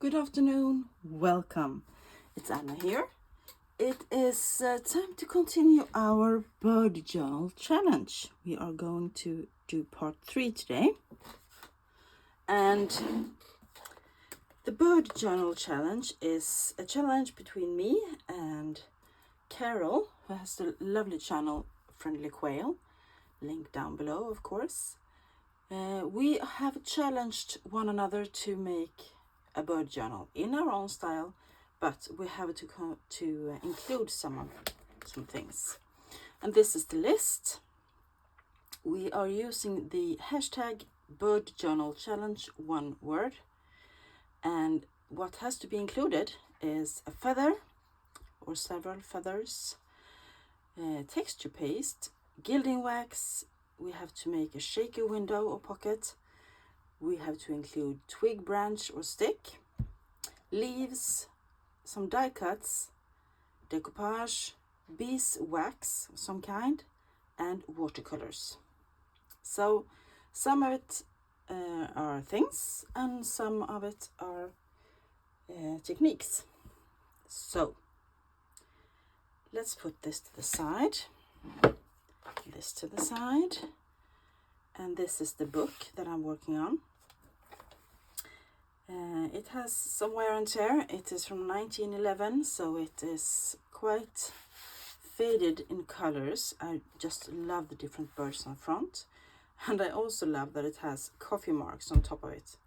Good afternoon, welcome. It's Anna here. It is time to continue our bird journal challenge. We are going to do part 3 today. And the bird journal challenge is a challenge between me and Carol, who has the lovely channel Friendly Quail, link down below of course. We have challenged one another to make a bird journal in our own style, but we have to include some things. And this is the list. We are using the hashtag bird journal challenge, one word, and what has to be included is a feather or several feathers, texture paste, gilding wax. We have to make a shaker window or pocket. We have to include twig, branch or stick, leaves, some die cuts, decoupage, beeswax of some kind, and watercolors. So some of it are things and some of it are techniques. So let's put this to the side, this to the side, and this is the book that I'm working on. It has some wear and tear. It is from 1911, so it is quite faded in colors. I just love the different birds on front, and I also love that it has coffee marks on top of it.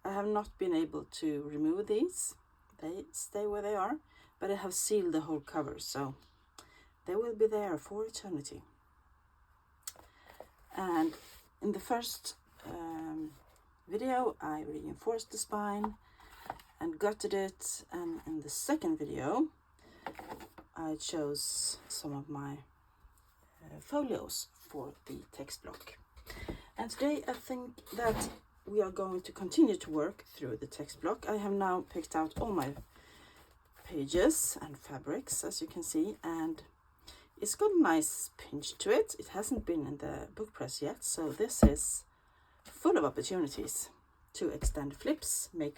I have not been able to remove these. They stay where they are, but I have sealed the whole cover, so they will be there for eternity. And in the first video I reinforced the spine and gutted it, and in the second video I chose some of my folios for the text block. And today I think that we are going to continue to work through the text block. I have now picked out all my pages and fabrics, as you can see, and it's got a nice pinch to it. It hasn't been in the book press yet, so this is full of opportunities to extend flips, make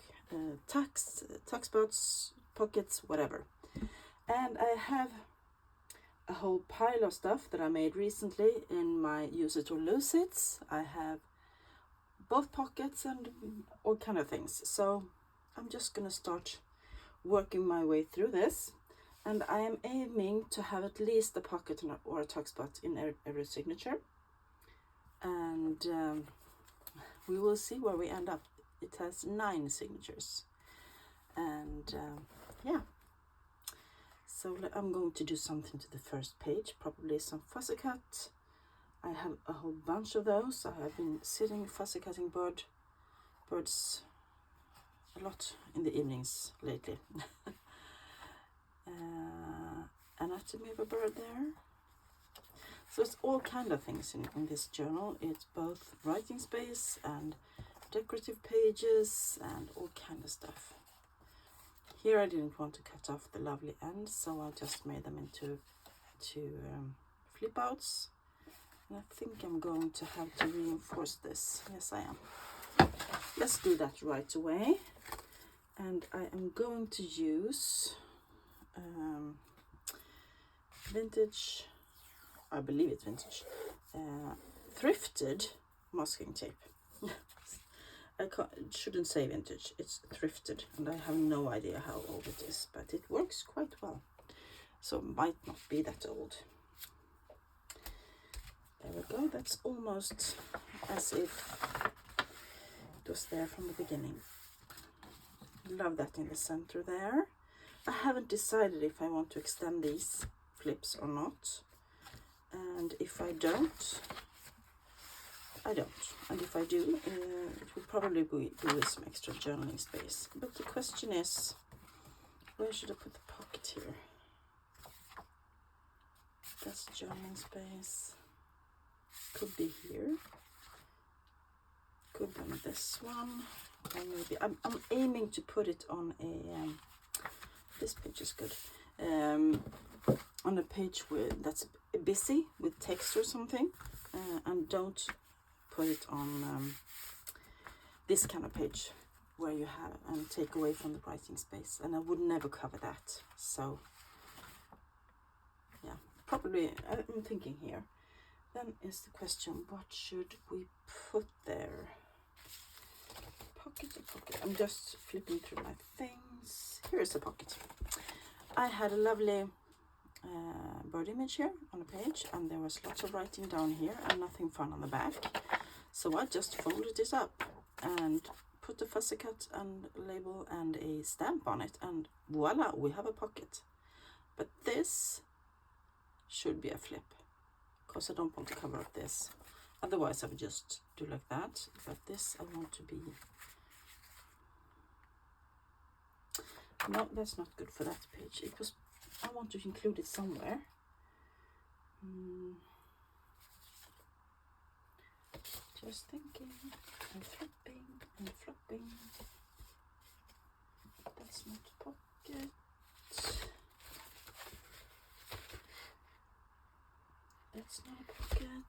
tuck spots, pockets, whatever. And I have a whole pile of stuff that I made recently in my use it or lose it. I have both pockets and all kind of things. So I'm just gonna start working my way through this. And I am aiming to have at least a pocket or a tuck spot in every signature. And we will see where we end up. It has 9 signatures. And yeah. So I'm going to do something to the first page, probably some fussy cut. I have a whole bunch of those. I have been sitting fussy cutting birds a lot in the evenings lately. Anatomy of a bird there. So it's all kind of things in this journal. It's both writing space and decorative pages and all kind of stuff. Here I didn't want to cut off the lovely ends, so I just made them into flip outs. And I think I'm going to have to reinforce this. Yes, I am. Let's do that right away. And I am going to use vintage, I believe it's vintage, thrifted masking tape. Shouldn't say vintage, it's thrifted, and I have no idea how old it is, but it works quite well, so it might not be that old. There we go, that's almost as if it was there from the beginning. Love that in the center there. I haven't decided if I want to extend these flips or not, and if I don't, I don't, and if I do, it will probably be with some extra journaling space. But the question is, where should I put the pocket here? That's journaling space. Could be here. Could be on this one, or maybe I'm aiming to put it on a. This page is good. On a page that's busy with text or something, and don't put it on this kind of page where you have and take away from the writing space, and I would never cover that. So yeah, probably I'm thinking here. Then is the question, what should we put there? Pocket or pocket? I'm just flipping through my things. Here is a pocket. I had a lovely bird image here on a page, and there was lots of writing down here and nothing fun on the back. So I just folded it up and put a fussy cut and label and a stamp on it, and voila, we have a pocket. But this should be a flip, because I don't want to cover up this. Otherwise I would just do like that, but this I want to be... No, that's not good for that page. It was... I want to include it somewhere. Just thinking and flipping and flopping. That's not a pocket. That's not a pocket.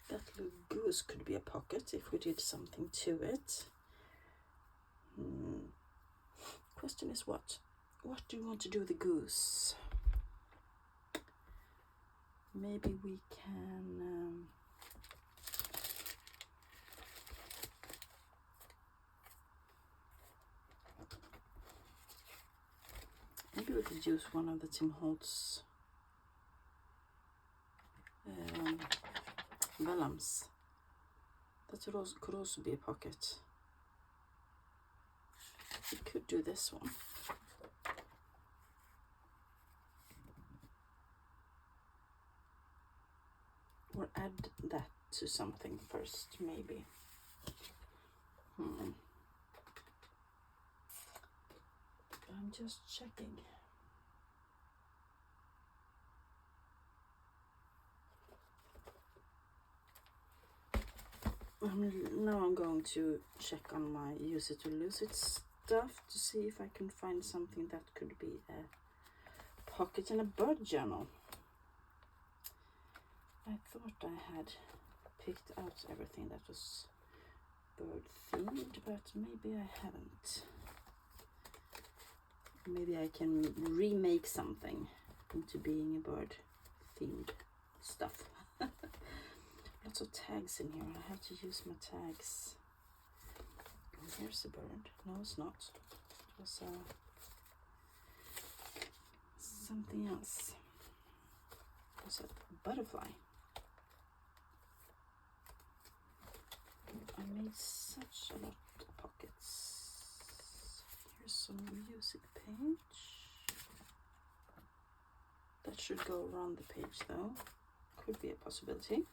That little goose could be a pocket if we did something to it. Question is what? What do you want to do with the goose? Maybe we can... maybe we could use one of the Tim Holtz vellums. That could also be a pocket. We could do this one. Or add that to something first, maybe. I'm just checking. Now I'm going to check on my use it or lose it stuff to see if I can find something that could be a pocket in a bird journal. I thought I had picked out everything that was bird themed, but maybe I haven't. Maybe I can remake something into being a bird themed stuff. Lots of tags in here. I have to use my tags. Oh, there's a bird. No, it's not. It was something else. It was a butterfly. I made such a lot of pockets. Here's some music page. That should go around the page though. Could be a possibility.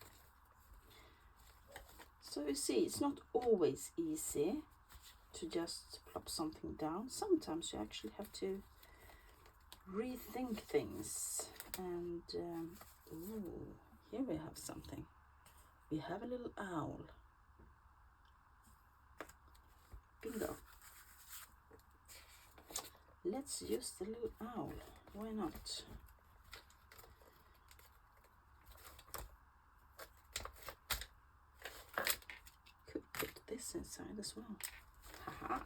So you see, it's not always easy to just plop something down. Sometimes you actually have to rethink things. And ooh, here we have something. We have a little owl. Bingo. Let's use the little owl. Why not? Could put this inside as well. Haha.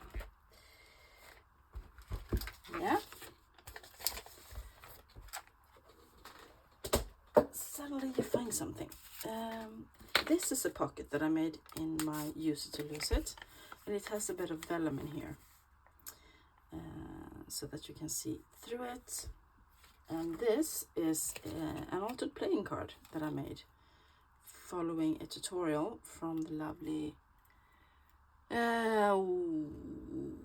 Yeah. Suddenly you find something. This is a pocket that I made in my Use It or Lose It. And it has a bit of vellum in here, so that you can see through it. And this is an altered playing card that I made following a tutorial from the lovely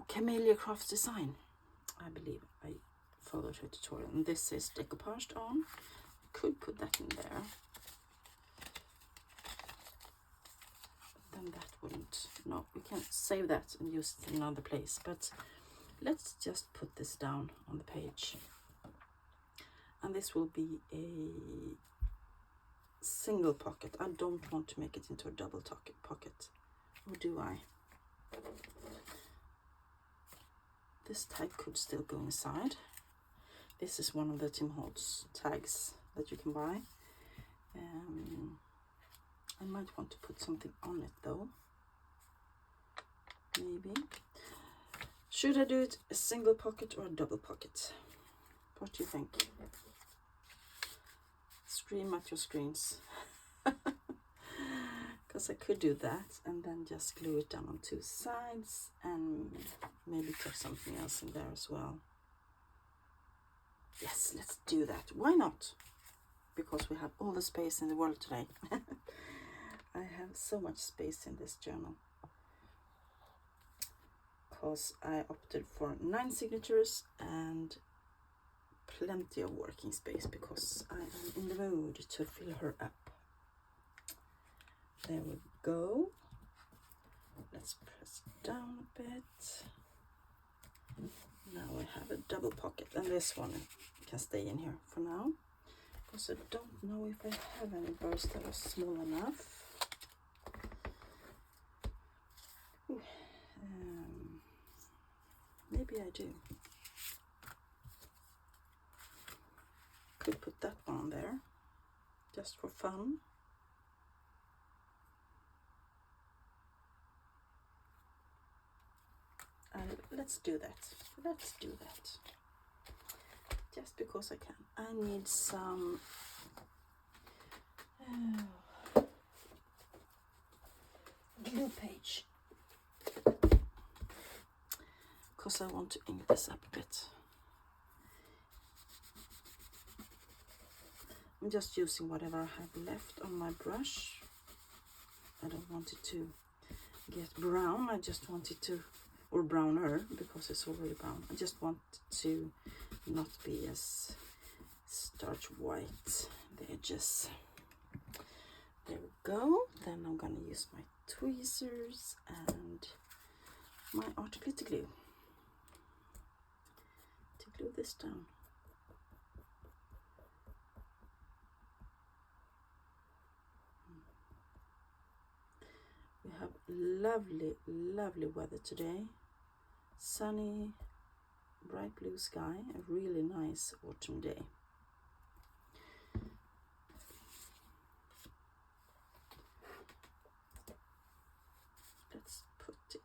Camellia Crafts Design. I believe I followed her tutorial, and this is decoupaged on. Could put that in there. Then that wouldn't, no, we can save that and use it in another place, but let's just put this down on the page. And this will be a single pocket. I don't want to make it into a double pocket, or do I? This tag could still go inside. This is one of the Tim Holtz tags that you can buy. I might want to put something on it though. Maybe. Should I do it a single pocket or a double pocket? What do you think? Scream at your screens. Because I could do that and then just glue it down on 2 sides and maybe put something else in there as well. Yes, let's do that. Why not? Because we have all the space in the world today. I have so much space in this journal. Because I opted for 9 signatures and plenty of working space because I am in the mood to fill her up. There we go. Let's press down a bit. Now we have a double pocket, and this one can stay in here for now because I don't know if I have any birds that are small enough. Ooh, maybe I do. Could put that one on there just for fun. Let's do that. Let's do that. Just because I can. I need some Decoupage because I want to ink this up a bit. I'm just using whatever I have left on my brush. I don't want it to get brown. I just want it to, or browner because it's already brown. I just want to not be as starch white, the edges. There we go. Then I'm gonna use my tweezers and my art glitter glue to glue this down. We have lovely, lovely weather today. Sunny, bright blue sky, a really nice autumn day. Let's put it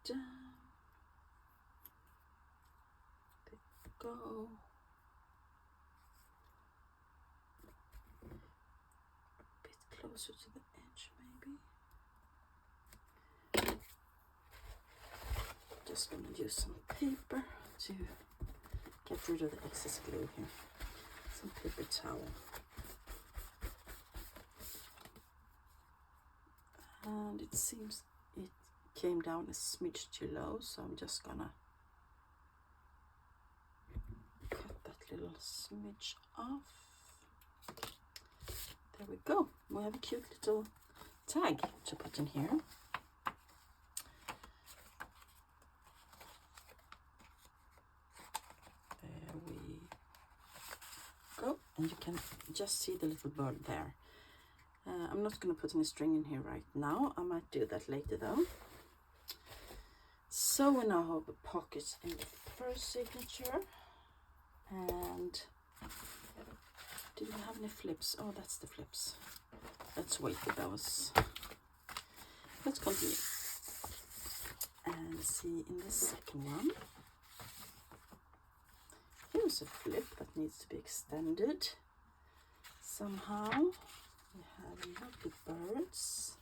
down. There we go. A bit closer to the edge, maybe. Just going to use some paper to get rid of the excess glue here. Some paper towel. And it seems it came down a smidge too low, so I'm just gonna cut that little smidge off. There we go. We have a cute little tag to put in here. And you can just see the little bird there. I'm not going to put any string in here right now. I might do that later though. So we now have a pocket in the first signature. And did we have any flips? Oh, that's the flips. Let's wait with those. Let's continue. And see in the second one. Here's a flip that needs to be extended somehow. We have lovely birds.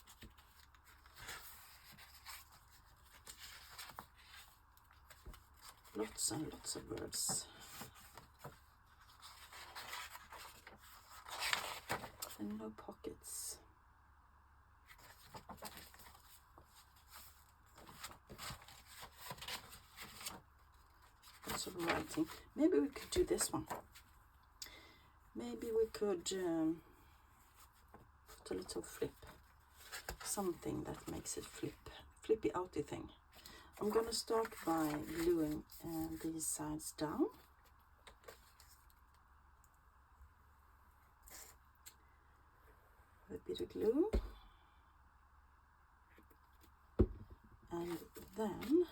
Lots and lots of birds. And no pockets. Lots of writing. Maybe we could do this one. Maybe we could put a little flip. Something that makes it flippy outy thing. I'm gonna start by gluing these sides down. With a bit of glue. And then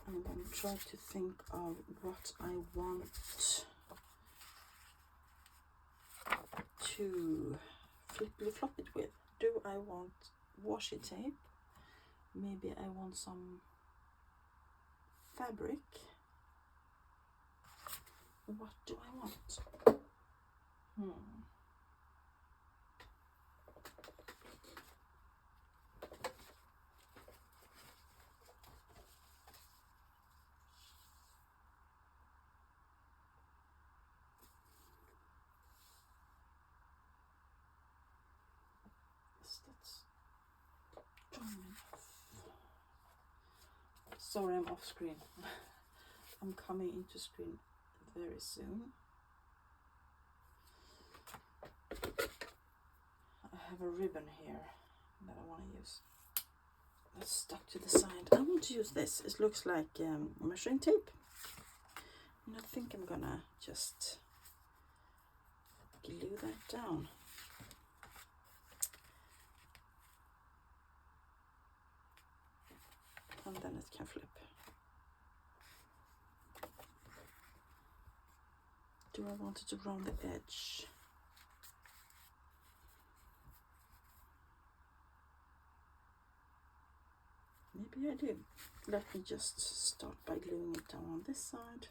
I'm going to try to think of what I want to flippily flop it with. Do I want washi tape? Maybe I want some fabric. What do I want? That's dry enough. Sorry, I'm off screen. I'm coming into screen very soon. I have a ribbon here that I want to use. That's stuck to the side. I want to use this. It looks like measuring tape. And I think I'm gonna just glue that down. And then it can flip. Do I want it to round the edge? Maybe I do. Let me just start by gluing it down on this side.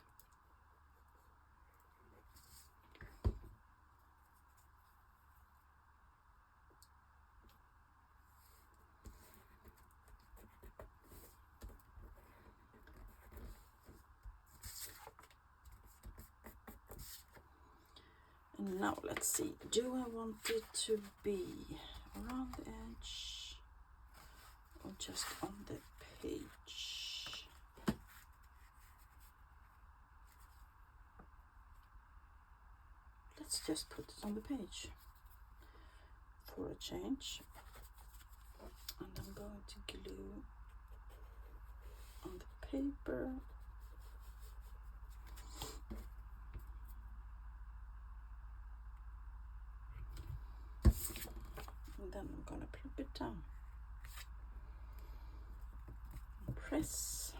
And now let's see, do I want it to be around the edge or just on the page? Let's just put it on the page for a change. And I'm going to glue on the paper. And then I'm gonna plop it down. And press.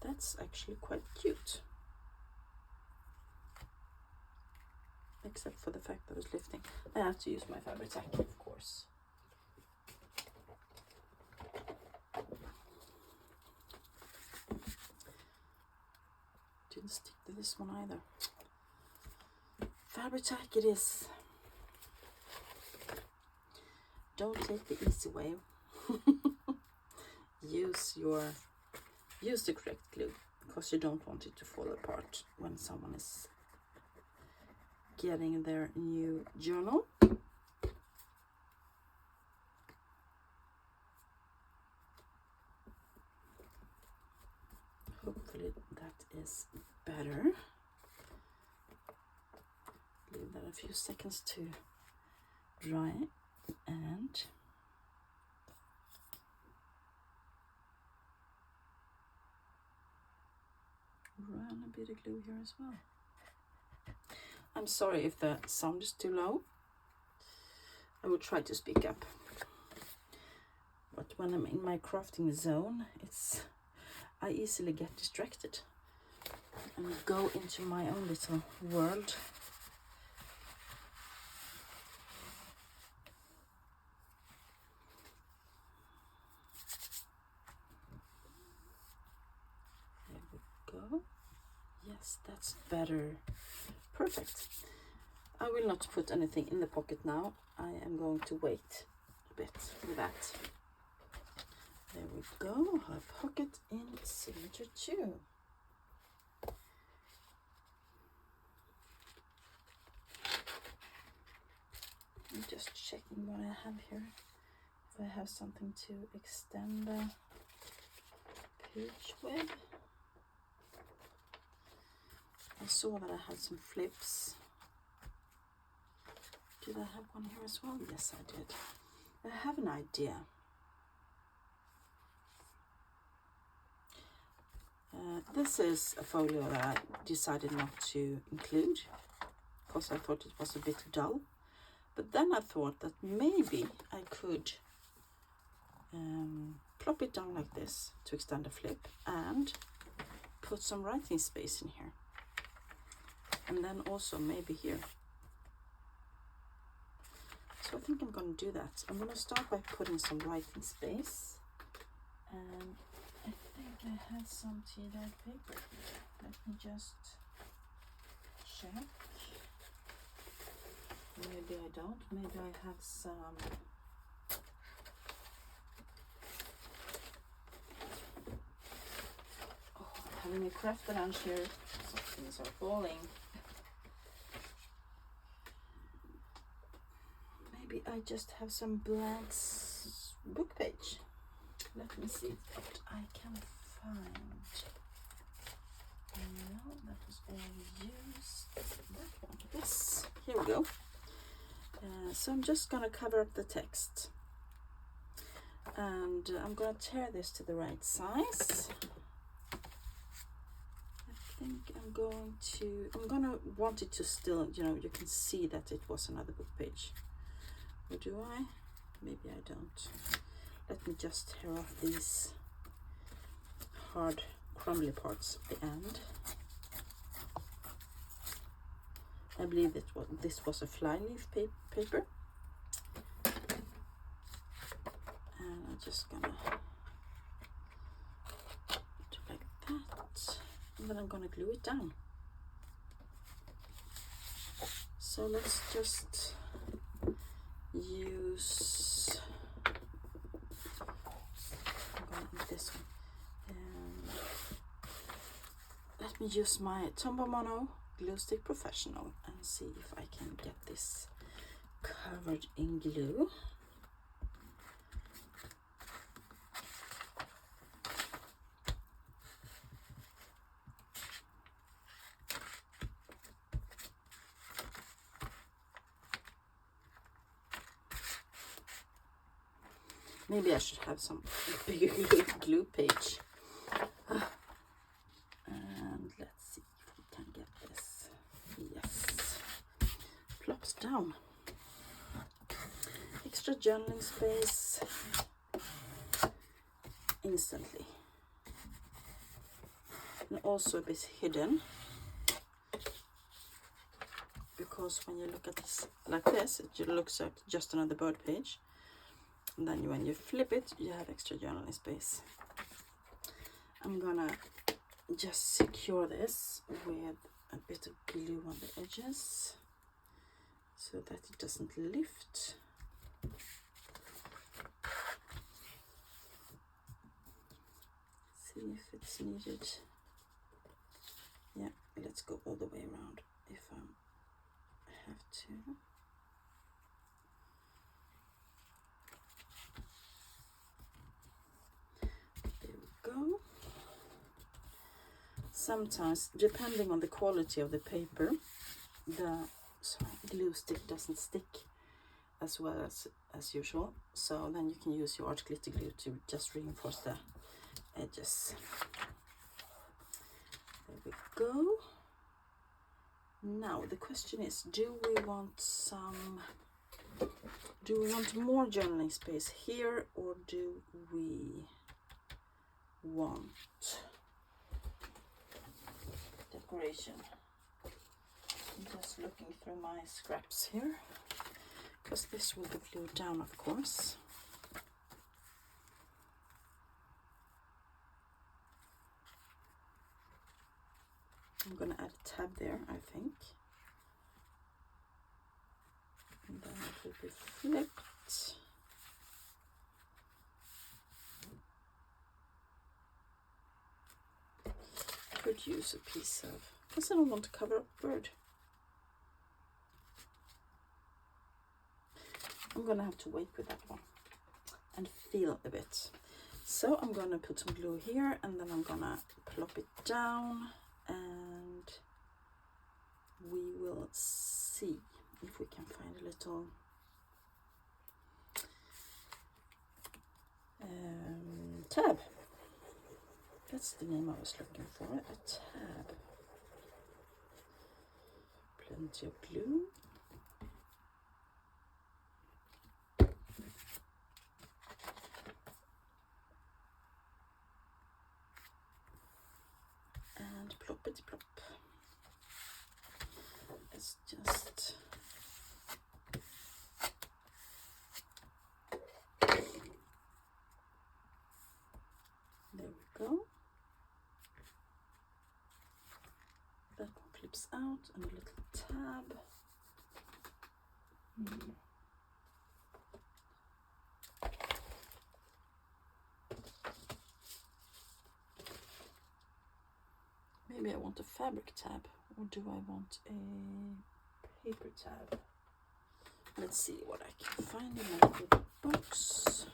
That's actually quite cute. Except for the fact that it's lifting. I have to use my fabric tack, of course. Didn't stick to this one either. Fabric tack it is. Don't take the easy way. Use the correct glue, because you don't want it to fall apart when someone is getting their new journal. Hopefully that is better. Leave that a few seconds to dry and run a bit of glue here as well. I'm sorry if the sound is too low. I will try to speak up. But when I'm in my crafting zone, I easily get distracted and go into my own little world. There we go. Yes, that's better. Perfect. I will not put anything in the pocket now. I am going to wait a bit with that. There we go. A pocket in signature 2. I'm just checking what I have here. If I have something to extend the page with. I saw that I had some flips. Did I have one here as well? Yes, I did. I have an idea. This is a folio that I decided not to include because I thought it was a bit dull. But then I thought that maybe I could plop it down like this to extend the flip and put some writing space in here. And then also maybe here. So I think I'm going to do that. I'm going to start by putting some writing space. And I think I had some tea-dyed paper here. Let me just check. Maybe I don't. Maybe I have some. Oh, I'm having a craft lunch here. Some things are falling. Maybe I just have some blank book page. Let me see what I can find. No, that was all used. That one. Yes, here we go. So I'm just going to cover up the text. And I'm going to tear this to the right size. I think I'm going to want it to still, you know, you can see that it was another book page. Or do I? Maybe I don't. Let me just tear off these hard crumbly parts at the end. I believe that this was a flyleaf paper. And I'm just gonna do like that. And then I'm gonna glue it down. So let's just use, I'm gonna use this one. Let me use my Tombow Mono Glue Stick Professional and see if I can get this covered in glue. Maybe I should have some bigger glue page. And let's see if we can get this. Yes. Plops down. Extra journaling space instantly. And also a bit hidden. Because when you look at this like this, it looks like just another bird page. And then when you flip it, you have extra journaling space. I'm gonna just secure this with a bit of glue on the edges so that it doesn't lift. See if it's needed. Yeah, let's go all the way around if I have to. Go. Sometimes, depending on the quality of the paper, the glue stick doesn't stick as well as usual. So then you can use your art glitter glue to just reinforce the edges. There we go. Now the question is, do we want more journaling space here, or do we want decoration? I'm just looking through my scraps here, because this will be glued down, of course. I'm going to add a tab there, I think. And then it will be flipped. Could use a piece of, because I don't want to cover up the bird. I'm gonna have to wait with that one and feel a bit. So I'm gonna put some glue here, and then I'm gonna plop it down, and we will see if we can find a little tab. That's the name I was looking for, a tab. Plenty of glue. let's just there we go. That one flips out, and a little tab. Maybe I want a fabric tab, or do I want a paper tab? Let's see what I can find in my little box.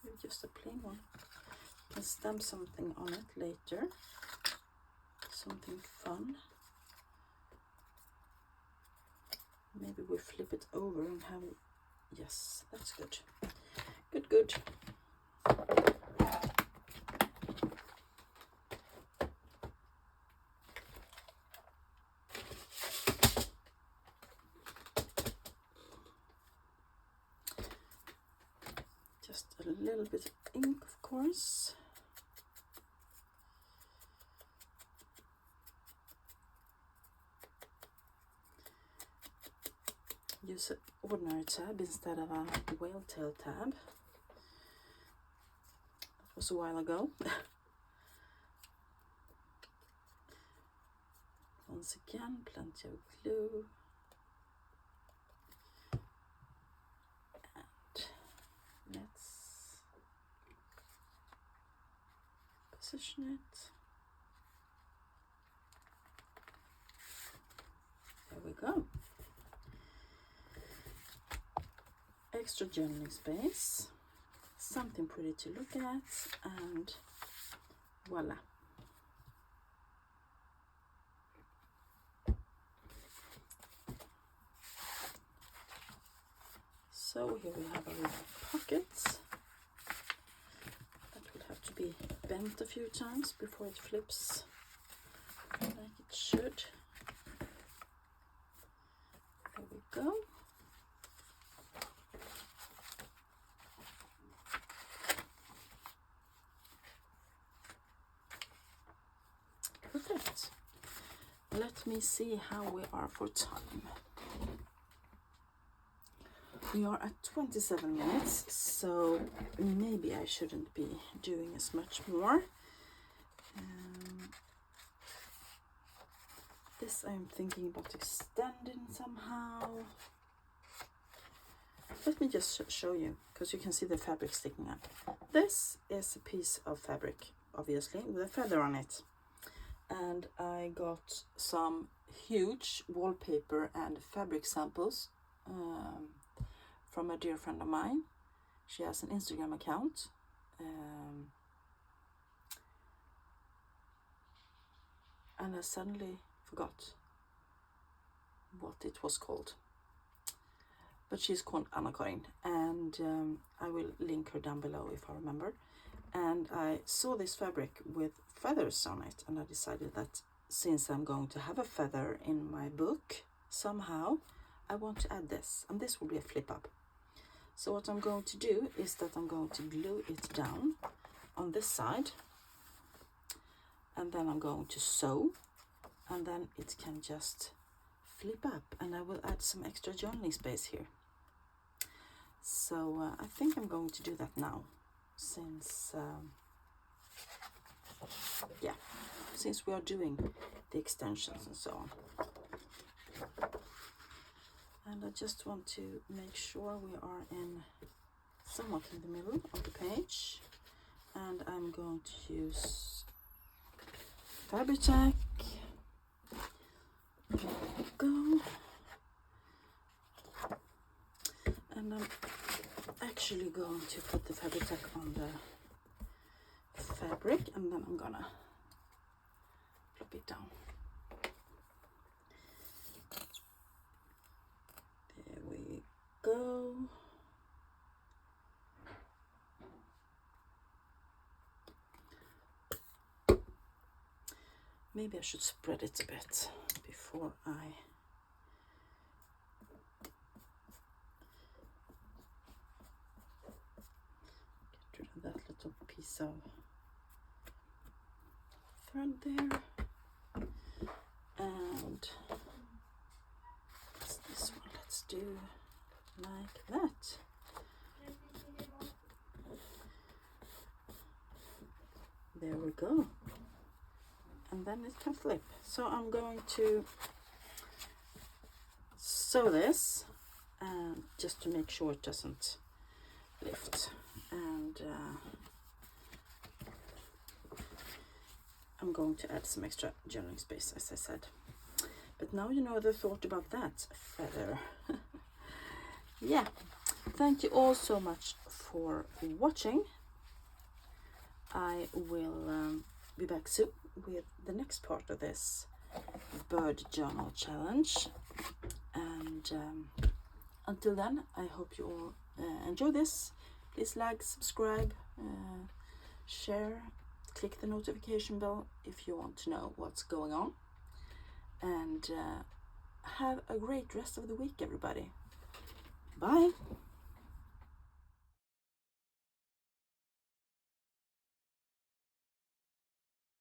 Maybe just a plain one. I can stamp something on it later. Something fun. Maybe we flip it over and have it. Yes, that's good. Good, good. Just a little bit of ink, of course. Use an ordinary tab instead of a whale tail tab. That was a while ago. Once again, plenty of glue. And let's position it. There we go. Extra journaling space, something pretty to look at, and voila. So here we have our little pockets. That will have to be bent a few times before it flips like it should. There we go. Perfect. Let me see how we are for time. We are at 27 minutes, so maybe I shouldn't be doing as much more. This I'm thinking about extending somehow. Let me just show you, because you can see the fabric sticking up. This is a piece of fabric, obviously, with a feather on it. And I got some huge wallpaper and fabric samples from a dear friend of mine. She has an Instagram account. And I suddenly forgot what it was called. But she's called Anna-Karin, and I will link her down below if I remember. And I saw this fabric with feathers on it, and I decided that since I'm going to have a feather in my book somehow, I want to add this, and this will be a flip up. So what I'm going to do is that I'm going to glue it down on this side, and then I'm going to sew, and then it can just flip up, and I will add some extra journaling space here. So I think I'm going to do that now, since since we are doing the extensions and so on. And I just want to make sure we are in somewhat in the middle of the page, and I'm going to use fabric tack. There we go. And I'm actually going to put the fabric tack on the fabric, and then I'm gonna flip it down. There we go. Maybe I should spread it a bit before I get rid of of thread there, and what's this one? Let's do like that. There we go, and then it can flip. So I'm going to sew this, just to make sure it doesn't lift, and I'm going to add some extra journaling space, as I said. But now you know the thought about that feather. Yeah, thank you all so much for watching. I will be back soon with the next part of this bird journal challenge, and until then, I hope you all enjoy this. Please like, subscribe, share, click the notification bell if you want to know what's going on, and have a great rest of the week, everybody. Bye.